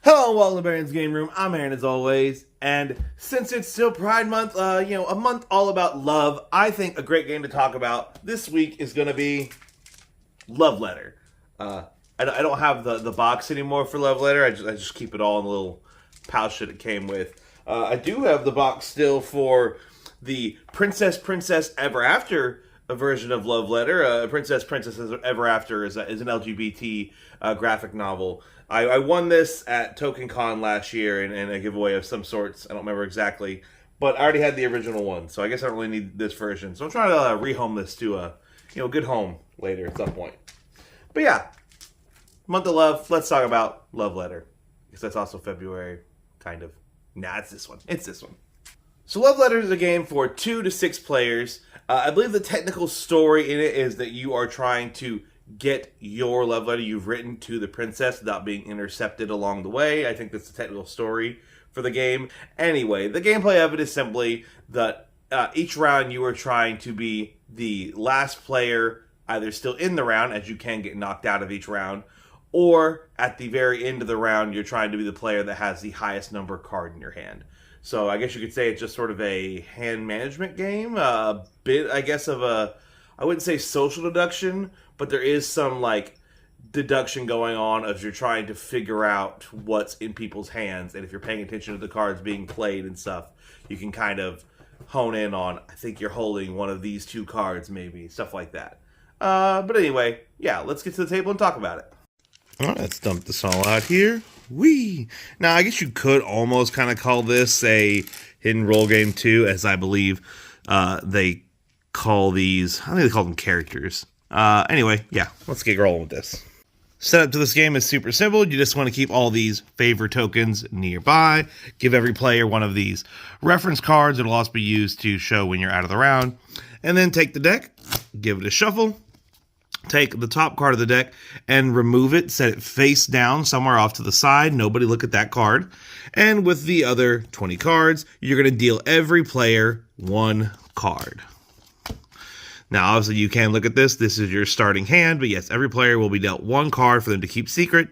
Hello and welcome to Baron's Game Room. I'm Aaron as always, and since it's still Pride Month, a month all about love, I think a great game to talk about this week is going to be Love Letter. I don't have the box anymore for Love Letter. I just keep it all in the little pouch that it came with. I do have the box still for the Princess Ever After version of Love Letter. Princess Ever After is an LGBT graphic novel. I won this at Token Con last year in a giveaway of some sorts. I don't remember exactly, but I already had the original one, so I guess I don't really need this version. So I'm trying to rehome this to a good home later at some point. But yeah, month of love. Let's talk about Love Letter, because that's also February, kind of. Nah, it's this one. It's this one. So Love Letter is a game for 2 to 6 players. I believe the technical story in it is that you are trying to get your love letter you've written to the princess without being intercepted along the way. I think that's the technical story for the game. Anyway, the gameplay of it is simply that each round you are trying to be the last player either still in the round, as you can get knocked out of each round, or at the very end of the round you're trying to be the player that has the highest number card in your hand. So I guess you could say it's just sort of a hand management game, a bit, I guess, of a, I wouldn't say social deduction, but there is some like deduction going on as you're trying to figure out what's in people's hands, and if you're paying attention to the cards being played and stuff, you can kind of hone in on, I think you're holding one of these 2 cards, maybe, stuff like that. But anyway, yeah, let's get to the table and talk about it. All right, let's dump this all out here. Whee! Now, I guess you could almost kind of call this a hidden role game too, as I believe they call these, I think they call them characters. Anyway, yeah, let's get rolling with this. Setup to this game is super simple. You just want to keep all these favor tokens nearby. Give every player one of these reference cards. It'll also be used to show when you're out of the round. And then take the deck, give it a shuffle. Take the top card of the deck and remove it. Set it face down somewhere off to the side. Nobody look at that card. And with the other 20 cards, you're going to deal every player 1 card. Now, obviously, you can look at this. This is your starting hand. But yes, every player will be dealt 1 card for them to keep secret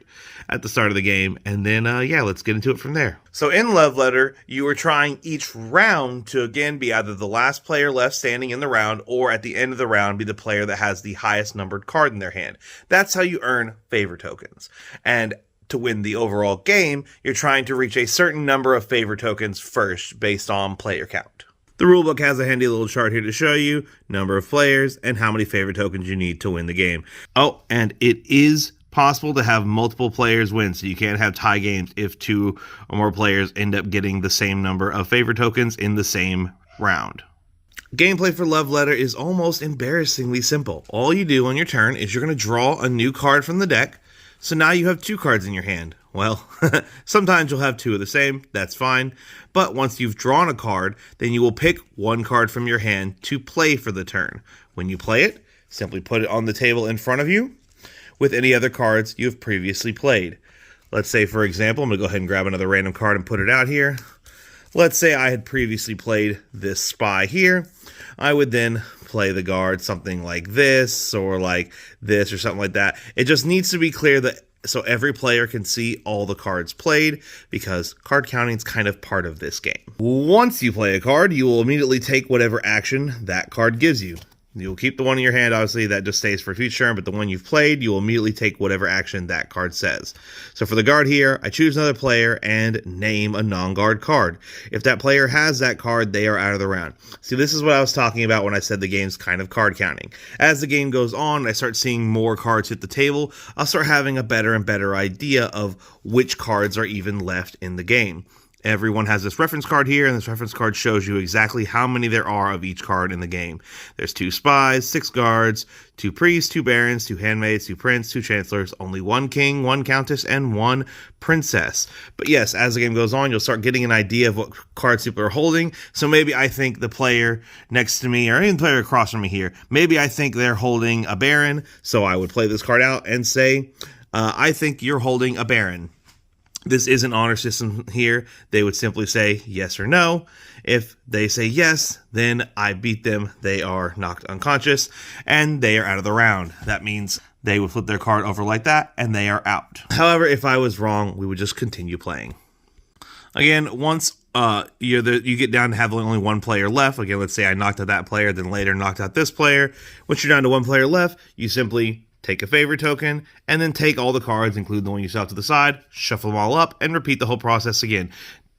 at the start of the game. And then, yeah, let's get into it from there. So in Love Letter, you are trying each round to, again, be either the last player left standing in the round, or at the end of the round, be the player that has the highest numbered card in their hand. That's how you earn favor tokens. And to win the overall game, you're trying to reach a certain number of favor tokens first based on player count. The rulebook has a handy little chart here to show you number of players and how many favor tokens you need to win the game. Oh, and it is possible to have multiple players win, so you can't have tie games if 2 or more players end up getting the same number of favor tokens in the same round. Gameplay for Love Letter is almost embarrassingly simple. All you do on your turn is you're going to draw a new card from the deck, so now you have 2 cards in your hand. Well, sometimes you'll have 2 of the same, that's fine, but once you've drawn a card, then you will pick 1 card from your hand to play for the turn. When you play it, simply put it on the table in front of you with any other cards you have previously played. Let's say, for example, I'm going to go ahead and grab another random card and put it out here. Let's say I had previously played this spy here. I would then play the guard something like this, or like this, or something like that. It just needs to be clear that so every player can see all the cards played, because card counting is kind of part of this game. Once you play a card, you will immediately take whatever action that card gives you. You'll keep the one in your hand, obviously, that just stays for future turn, but the one you've played, you will immediately take whatever action that card says. So for the guard here, I choose another player and name a non-guard card. If that player has that card, they are out of the round. See, this is what I was talking about when I said the game's kind of card counting. As the game goes on, I start seeing more cards hit the table, I'll start having a better and better idea of which cards are even left in the game. Everyone has this reference card here, and this reference card shows you exactly how many there are of each card in the game. There's 2 spies, 6 guards, 2 priests, 2 barons, 2 handmaids, 2 prince, 2 chancellors, only 1 king, 1 countess, and 1 princess. But yes, as the game goes on, you'll start getting an idea of what cards people are holding. So maybe I think the player next to me, or even the player across from me here, maybe I think they're holding a baron, so I would play this card out and say, I think you're holding a baron. This is an honor system here. They would simply say yes or no. If they say yes, then I beat them. They are knocked unconscious and they are out of the round. That means they would flip their card over like that and they are out. However, if I was wrong, we would just continue playing. Again, once you get down to having only one player left, again, let's say I knocked out that player, then later knocked out this player. Once you're down to one player left, you simply take a favor token, and then take all the cards, including the one you set to the side, shuffle them all up, and repeat the whole process again.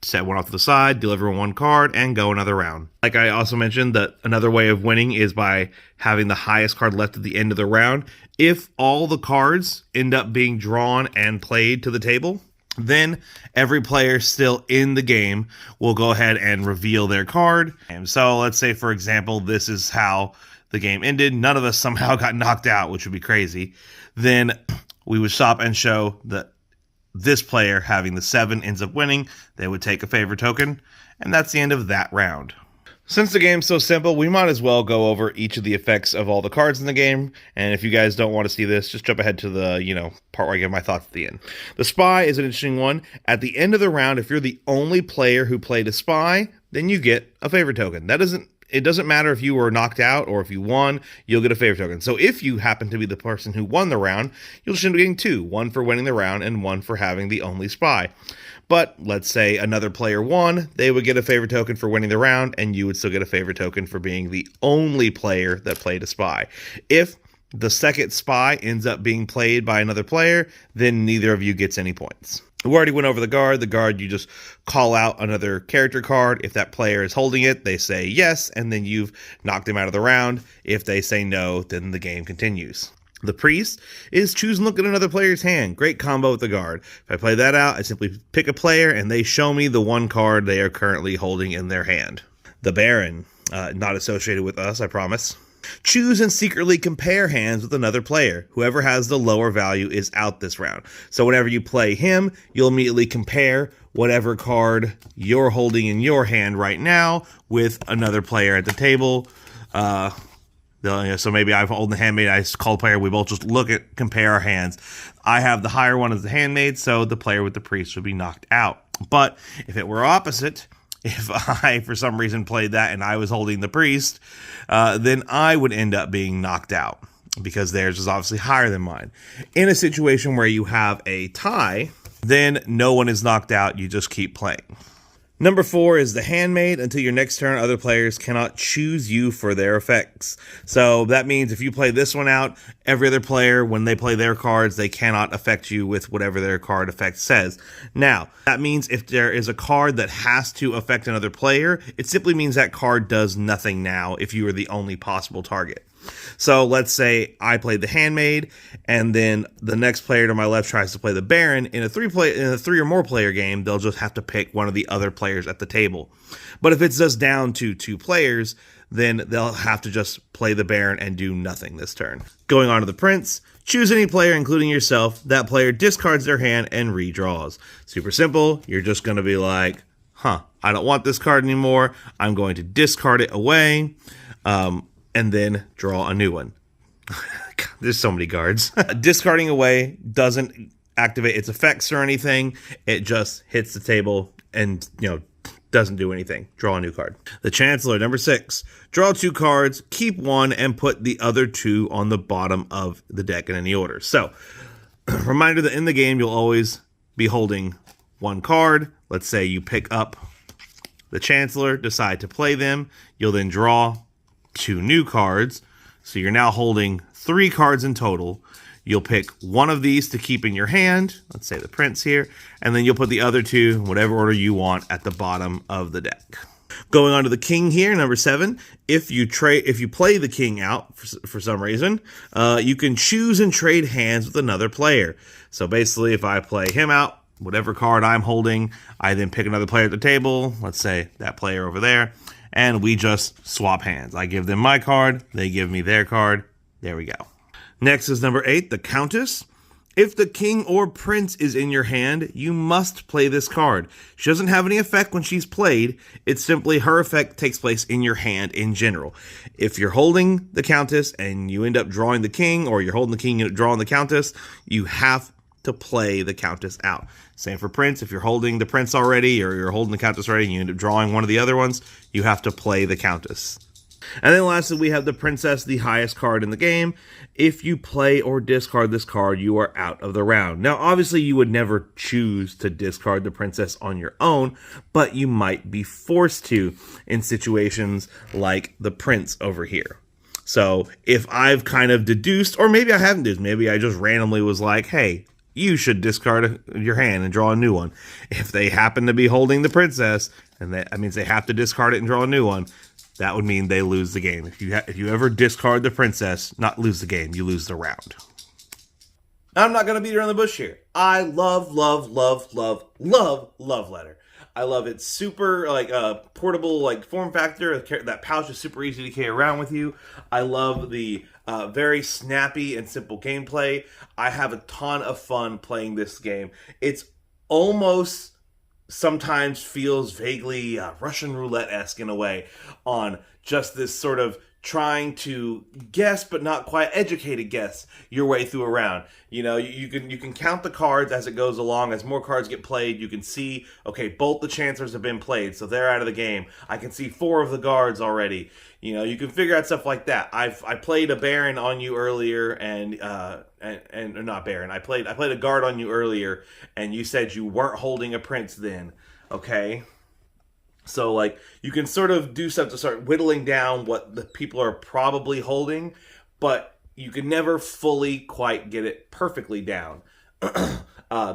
Set one off to the side, deliver one card, and go another round. Like I also mentioned, that another way of winning is by having the highest card left at the end of the round. If all the cards end up being drawn and played to the table, then every player still in the game will go ahead and reveal their card. And so let's say, for example, this is how the game ended. None of us somehow got knocked out, which would be crazy. Then we would stop and show that this player having the 7 ends up winning. They would take a favor token, and that's the end of that round. Since the game's so simple, we might as well go over each of the effects of all the cards in the game. And if you guys don't want to see this, just jump ahead to the, part where I give my thoughts at the end. The spy is an interesting one. At the end of the round, if you're the only player who played a spy, then you get a favor token. It doesn't matter if you were knocked out or if you won, you'll get a favor token. So if you happen to be the person who won the round, you'll just end up getting 2. 1 for winning the round and 1 for having the only spy. But let's say another player won, they would get a favor token for winning the round, and you would still get a favor token for being the only player that played a spy. If the second spy ends up being played by another player, then neither of you gets any points. We already went over the guard. The guard, you just call out another character card. If that player is holding it, they say yes, and then you've knocked them out of the round. If they say no, then the game continues. The priest is choose and look at another player's hand. Great combo with the guard. If I play that out, I simply pick a player, and they show me the one card they are currently holding in their hand. The Baron, not associated with us, I promise. Choose and secretly compare hands with another player. Whoever has the lower value is out this round. So whenever you play him, you'll immediately compare whatever card you're holding in your hand right now with another player at the table. So maybe I've holding the handmaid, I call the player, we both just compare our hands. I have the higher one as the handmaid, so the player with the priest would be knocked out. But if it were opposite, if I, for some reason, played that and I was holding the priest, then I would end up being knocked out because theirs is obviously higher than mine. In a situation where you have a tie, then no one is knocked out. You just keep playing. Number 4 is the handmaid. Until your next turn, other players cannot choose you for their effects. So that means if you play this one out, every other player, when they play their cards, they cannot affect you with whatever their card effect says. Now, that means if there is a card that has to affect another player, it simply means that card does nothing now if you are the only possible target. So let's say I played the handmaid, and then the next player to my left tries to play the Baron. In a three or more player game, they'll just have to pick one of the other players at the table. But if it's just down to 2 players, then they'll have to just play the Baron and do nothing this turn. Going on to the Prince, choose any player, including yourself. That player discards their hand and redraws. Super simple. You're just going to be like, I don't want this card anymore. I'm going to discard it away. And then draw a new one. God, there's so many guards. Discarding away doesn't activate its effects or anything. It just hits the table and, doesn't do anything. Draw a new card. The Chancellor, number 6. Draw 2 cards, keep 1, and put the other 2 on the bottom of the deck in any order. So, reminder that in the game, you'll always be holding 1 card. Let's say you pick up the Chancellor, decide to play them. You'll then draw 2 new cards, so you're now holding 3 cards in total. You'll pick one of these to keep in your hand, let's say the Prince here, and then you'll put the other 2 in whatever order you want at the bottom of the deck. Going on to the King here, number 7. If you play the King out for some reason, you can choose and trade hands with another player. So basically, if I play him out, whatever card I'm holding, I then pick another player at the table, let's say that player over there, and we just swap hands. I give them my card, they give me their card. There we go. Next is number 8, the Countess. If the king or prince is in your hand, you must play this card. She doesn't have any effect when she's played. It's simply her effect takes place in your hand in general. If you're holding the Countess and you end up drawing the king, or you're holding the king and drawing the Countess, you have to play the Countess out. Same for Prince. If you're holding the Prince already or you're holding the Countess already and you end up drawing one of the other ones, you have to play the Countess. And then lastly, we have the Princess, the highest card in the game. If you play or discard this card, you are out of the round. Now, obviously, you would never choose to discard the Princess on your own, but you might be forced to in situations like the Prince over here. So if I've kind of deduced, or maybe I haven't deduced, maybe I just randomly was like, hey, you should discard your hand and draw a new one. If they happen to be holding the Princess, and that means they have to discard it and draw a new one, that would mean they lose the game. If you ever discard the Princess, not lose the game, you lose the round. I'm not going to beat around the bush here. I love Love Letter. I love its super portable form factor. That pouch is super easy to carry around with you. I love the very snappy and simple gameplay. I have a ton of fun playing this game. It's almost sometimes feels vaguely Russian roulette-esque in a way, on just this sort of trying to guess but not quite educated guess your way through a round. You know, you can count the cards as it goes along. As more cards get played, you can see, okay, both the Chancellors have been played, so they're out of the game. I can see 4 of the guards already. You know, you can figure out stuff like that. I played a Baron on you earlier, and not Baron. I played a guard on you earlier, and you said you weren't holding a Prince then. Okay. So, like, you can sort of do stuff to start whittling down what the people are probably holding, but you can never fully quite get it perfectly down.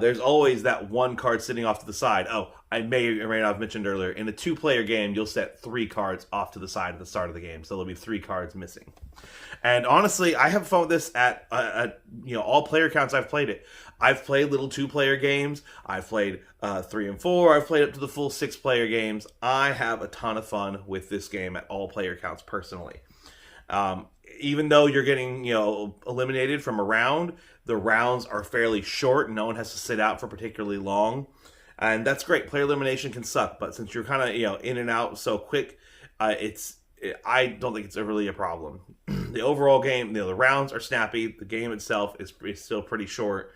There's always that one card sitting off to the side. Oh, I may or may not have mentioned earlier, in a 2-player game, you'll set 3 cards off to the side at the start of the game, so there'll be 3 cards missing. And honestly, I have fun with this at all player counts I've played it. I've played little 2-player games. I've played 3 and 4. I've played up to the full 6-player games. I have a ton of fun with this game at all player counts personally. Even though you're getting eliminated from a round, the rounds are fairly short. No one has to sit out for particularly long. And that's great. Player elimination can suck, but since you're kind of in and out so quick, I don't think it's really a problem. The overall game, the rounds are snappy. The game itself is still pretty short.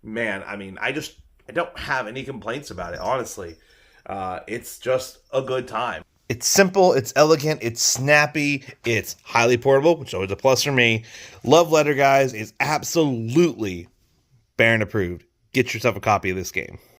Man, I mean, I don't have any complaints about it, honestly. It's just a good time. It's simple, it's elegant, it's snappy, it's highly portable, which is always a plus for me. Love Letter, guys, is absolutely Baron approved. Get yourself a copy of this game.